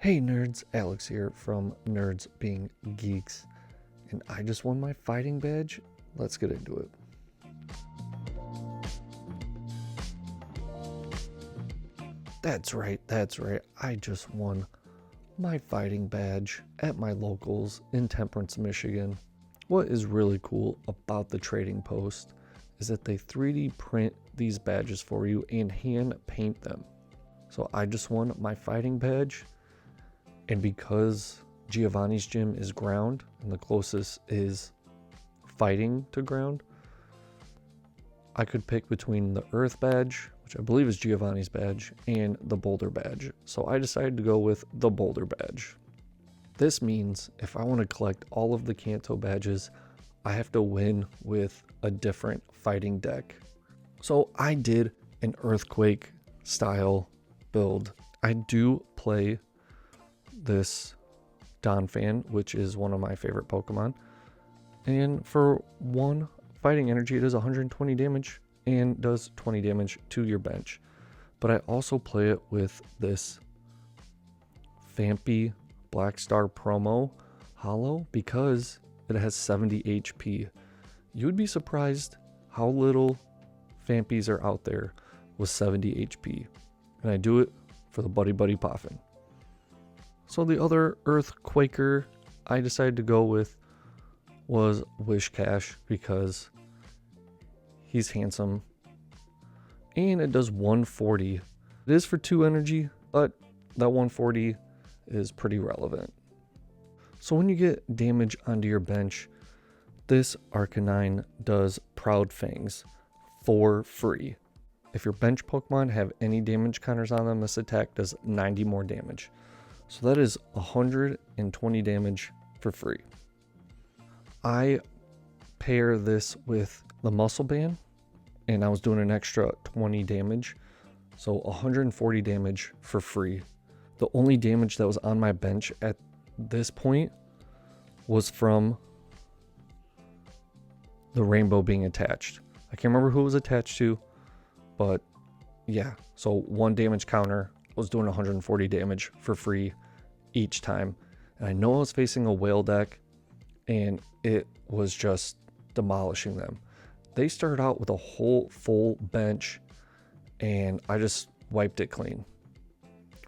Hey nerds, Alex here from Nerds Being Geeks, and I just won my fighting badge. Let's get into it. That's right, I just won my fighting badge at my locals in Temperance, Michigan. What is really cool about the trading post is that they 3D print these badges for you and hand paint them. So I just won my fighting badge. And because Giovanni's gym is ground and the closest is fighting to ground, I could pick between the Earth badge, which I believe is Giovanni's badge, and the Boulder badge. So I decided to go with the Boulder badge. This means if I want to collect all of the Kanto badges, I have to win with a different fighting deck. So I did an Earthquake style build. I do play this Donphan, which is one of my favorite Pokemon, and for one fighting energy it does 120 damage and does 20 damage to your bench. But I also play it with this Fampi Black Star promo holo because it has 70 HP. You would be surprised how little Fampis are out there with 70 HP, and I do it for the Buddy Buddy Poffin. So the other Earthquaker I decided to go with was Wishcash because he's handsome and it does 140. It is for 2 energy, but that 140 is pretty relevant. So when you get damage onto your bench, this Arcanine does Proud Fangs for free. If your bench Pokemon have any damage counters on them, this attack does 90 more damage. So that is 120 damage for free. I pair this with the Muscle Band, and I was doing an extra 20 damage. So 140 damage for free. The only damage that was on my bench at this point was from the rainbow being attached. I can't remember who it was attached to, but yeah. So 1 damage counter was doing 140 damage for free each time. And I know I was facing a whale deck and it was just demolishing them. They started out with a whole full bench and I just wiped it clean.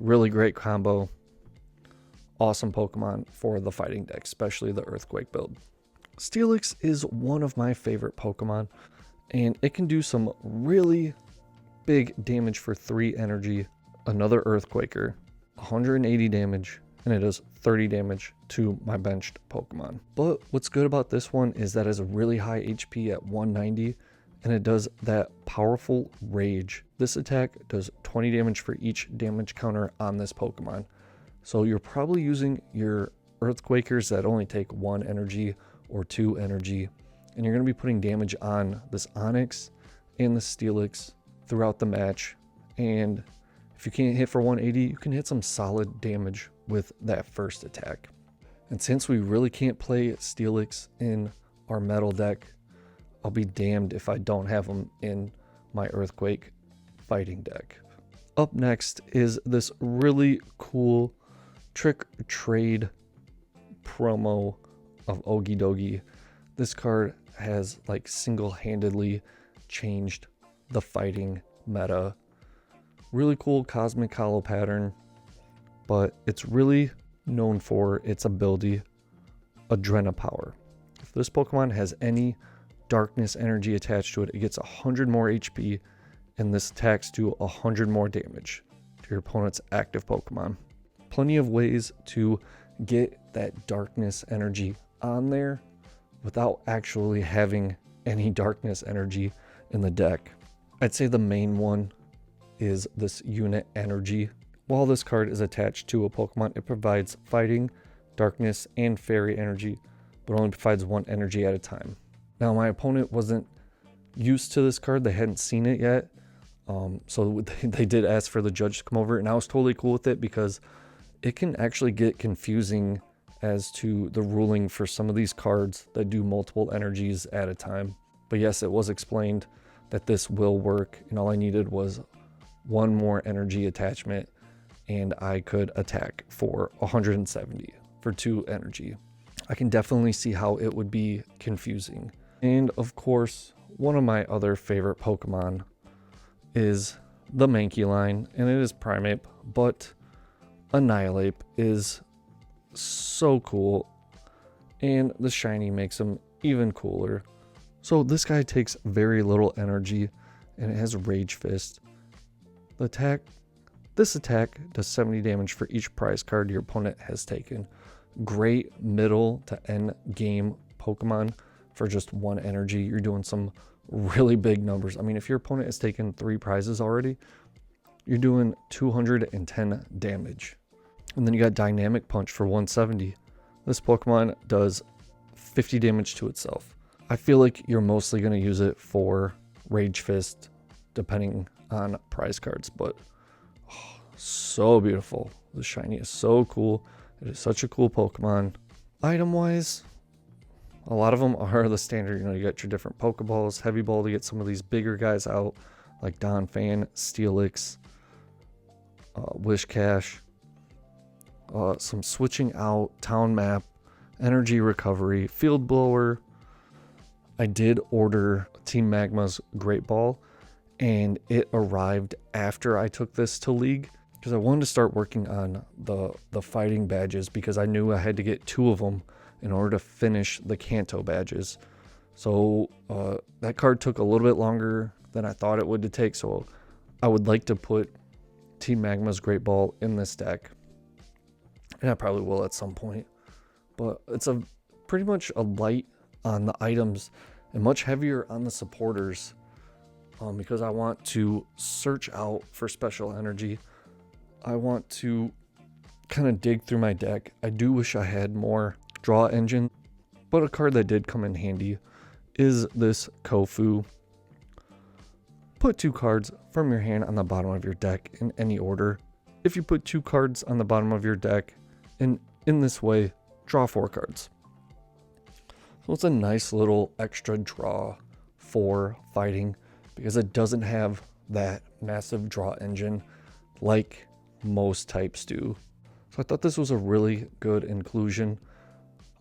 Really great combo. Awesome Pokemon for the fighting deck, especially the Earthquake build. Steelix is one of my favorite Pokemon, and it can do some really big damage for 3 energy. Another Earthquaker, 180 damage, and it does 30 damage to my benched Pokemon. But what's good about this one is that it has a really high HP at 190, and it does that powerful Rage. This attack does 20 damage for each damage counter on this Pokemon. So you're probably using your Earthquakers that only take 1 energy or 2 energy, and you're going to be putting damage on this Onix and the Steelix throughout the match. And if you can't hit for 180, you can hit some solid damage with that first attack. And since we really can't play Steelix in our metal deck, I'll be damned if I don't have them in my Earthquake fighting deck. Up next is this really cool Trick or Trade promo of Ogie Dogie. This card has like single-handedly changed the fighting meta. Really cool Cosmic Hollow pattern, but it's really known for its ability, Adrenopower. If this Pokemon has any darkness energy attached to it, it gets 100 more HP, and this attacks to 100 more damage to your opponent's active Pokemon. Plenty of ways to get that darkness energy on there without actually having any darkness energy in the deck. I'd say the main one is this Unit Energy. While this card is attached to a Pokemon, it provides fighting, darkness, and fairy energy, but only provides 1 energy at a time. Now, my opponent wasn't used to this card. They hadn't seen it yet. So they did ask for the judge to come over, and I was totally cool with it because it can actually get confusing as to the ruling for some of these cards that do multiple energies at a time. But yes, it was explained that this will work, and all I needed was 1 more energy attachment and I could attack for 170 for 2 energy. I can definitely see how it would be confusing. And of course, one of my other favorite Pokemon is the Mankey line, and it is Primeape, but Annihilate is so cool, and the shiny makes him even cooler. So this guy takes very little energy, and it has Rage Fist. This attack does 70 damage for each prize card your opponent has taken. Great middle to end game Pokemon for just 1 energy. You're doing some really big numbers. I mean, if your opponent has taken 3 prizes already, you're doing 210 damage. And then you got Dynamic Punch for 170. This Pokemon does 50 damage to itself. I feel like you're mostly going to use it for Rage Fist, depending on prize cards, but so beautiful. The shiny is so cool. It is such a cool Pokemon. Item wise, a lot of them are the standard. You know, you got your different Pokeballs, Heavy Ball to get some of these bigger guys out, like Donphan, Steelix, Wishcash, some switching out, Town Map, Energy Recovery, Field Blower. I did order Team Magma's Great Ball, and it arrived after I took this to League, because I wanted to start working on the fighting badges, because I knew I had to get 2 of them in order to finish the Kanto badges. So that card took a little bit longer than I thought it would to take, so I would like to put Team Magma's Great Ball in this deck, and I probably will at some point. But it's a pretty much a light on the items and much heavier on the supporters, because I want to search out for special energy. I want to kind of dig through my deck. I do wish I had more draw engine, but a card that did come in handy is this Kofu. Put 2 cards from your hand on the bottom of your deck in any order. If you put 2 cards on the bottom of your deck, and in this way, draw 4 cards. So it's a nice little extra draw for fighting, because it doesn't have that massive draw engine like most types do. So I thought this was a really good inclusion.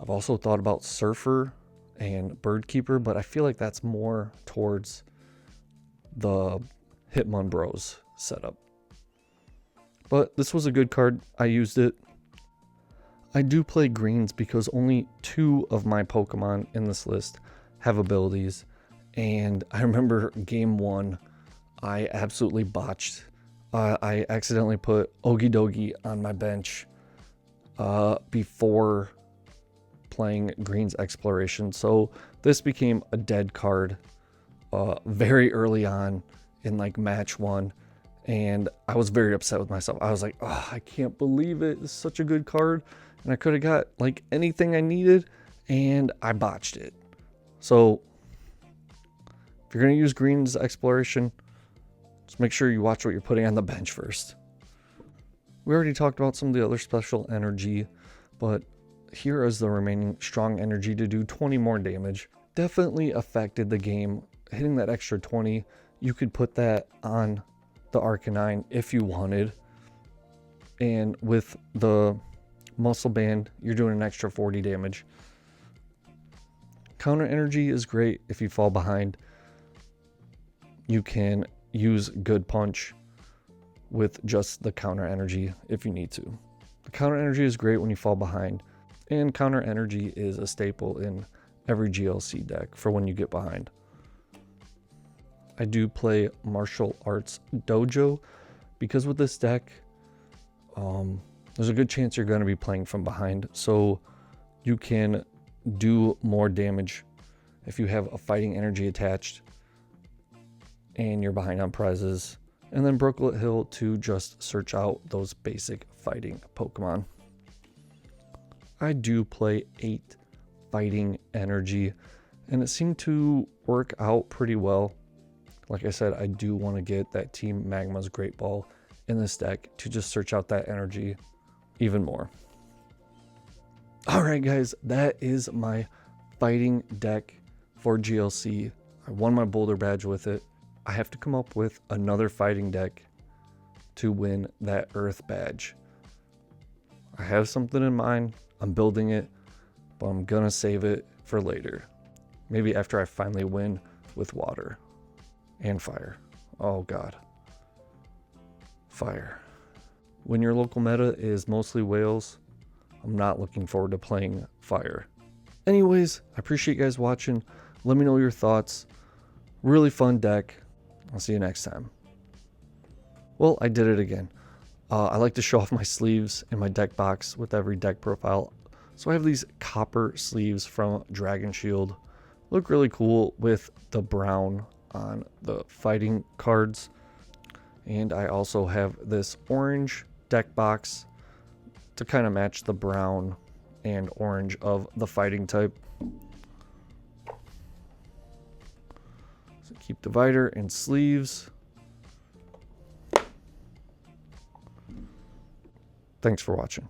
I've also thought about Surfer and Birdkeeper, but I feel like that's more towards the Hitmon Bros setup. But this was a good card. I used it. I do play greens because only 2 of my Pokemon in this list have abilities. And I remember game 1, I absolutely botched. I accidentally put Okidogi on my bench before playing Green's Exploration. So this became a dead card very early on in like match 1. And I was very upset with myself. I was like, oh, I can't believe it. It's such a good card. And I could have got like anything I needed, and I botched it. So if you're going to use Green's Exploration, just make sure you watch what you're putting on the bench first. We already talked about some of the other special energy, but here is the remaining strong energy to do 20 more damage. Definitely affected the game. Hitting that extra 20, you could put that on the Arcanine if you wanted. And with the Muscle Band, you're doing an extra 40 damage. Counter energy is great if you fall behind. You can use Good Punch with just the counter energy if you need to. The counter energy is great when you fall behind, and counter energy is a staple in every GLC deck for when you get behind. I do play Martial Arts Dojo because with this deck, there's a good chance you're going to be playing from behind, so you can do more damage if you have a fighting energy attached and you're behind on prizes. And then Brooklet Hill to just search out those basic fighting Pokemon. I do play 8 fighting energy, and it seemed to work out pretty well. Like I said, I do want to get that Team Magma's Great Ball in this deck to just search out that energy even more. Alright guys, that is my fighting deck for GLC. I won my Boulder badge with it. I have to come up with another fighting deck to win that Earth badge. I have something in mind. I'm building it, but I'm gonna save it for later. Maybe after I finally win with water and fire. Oh God. Fire. When your local meta is mostly whales, I'm not looking forward to playing fire. Anyways, I appreciate you guys watching. Let me know your thoughts. Really fun deck. I'll see you next time. Well, I did it again. I like to show off my sleeves in my deck box with every deck profile. So I have these copper sleeves from Dragon Shield. Look really cool with the brown on the fighting cards. And I also have this orange deck box to kind of match the brown and orange of the fighting type. So keep divider and sleeves. Thanks for watching.